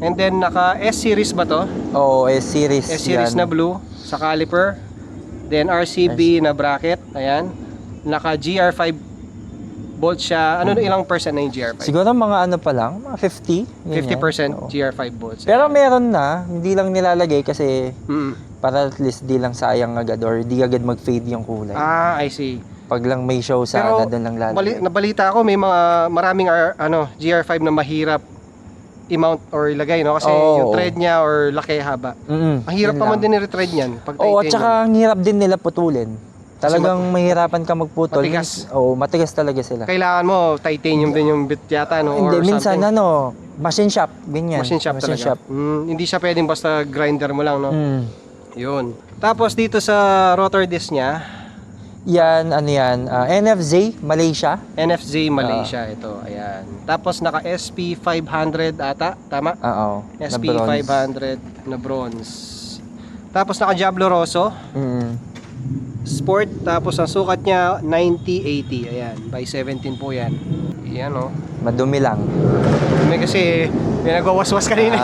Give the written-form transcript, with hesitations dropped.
And then naka S-series ba to? Oo, S-series. S-series yan. na blue sa caliper. Then RCB na bracket. Ayan. Naka GR5 bolt siya. Ano ilang percent na yung GR5? Siguro mga ano pa lang, mga 50. ganyan. 50% Oo. GR5 bolts. Pero meron na, hindi lang nilalagay kasi Mm. para at least di lang sayang agad or di agad mag-fade yung kulay. Ah, I see. Pag lang may show sana doon lang lalagay. Nabalita ako may mga maraming GR5 na mahirap i-mount or ilagay, no? Kasi yung thread niya or laki haba. Ang hirap pa man din i-thread niyan pag Oo, at titanium. saka ang hirap din nila putulin. Talagang mahirapan ka magputol. Matigas. Oo, matigas talaga sila. Kailangan mo titanium din yung bit yata, no? Hindi, Or minsan something. machine shop, ganyan. Machine shop talaga. Hindi siya pwedeng basta grinder mo lang, no? Yun. Tapos dito sa rotor disc niya, Yan, ano yan, NFZ, Malaysia. NFZ Malaysia ito. Ayan. Tapos naka SP500 ata, tama? Oo. SP500 na bronze. Tapos naka Diablo Rosso Sport. Tapos ang sukat niya 90-80. Ayan, by 17 po yan. Ayan, oh. Madumi lang. May kasi may nagwawaswas kanina.